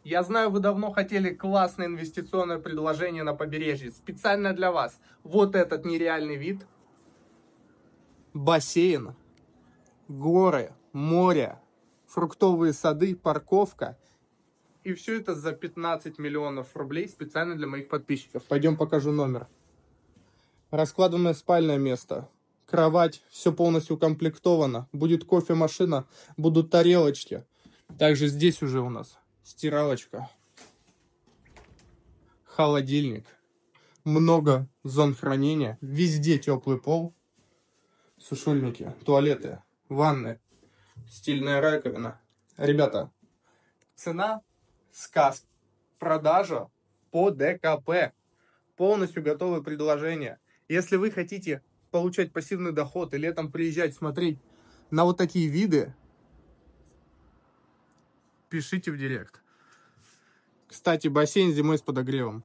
Я знаю, вы давно хотели классное инвестиционное предложение на побережье. Специально для вас. Вот этот нереальный вид. Бассейн, горы, море, фруктовые сады, парковка. И все это за 15 миллионов рублей специально для моих подписчиков. Пойдем покажу номер. Раскладываемое спальное место. Кровать, все полностью укомплектовано. Будет кофемашина, будут тарелочки. Также здесь уже у нас стиралочка, холодильник, много зон хранения, везде теплый пол, сушильники, туалеты, ванны, стильная раковина. Ребята, цена сказ, продажа по ДКП, полностью готовое предложение. Если вы хотите получать пассивный доход и летом приезжать смотреть на вот такие виды, пишите в директ. Кстати, бассейн зимой с подогревом.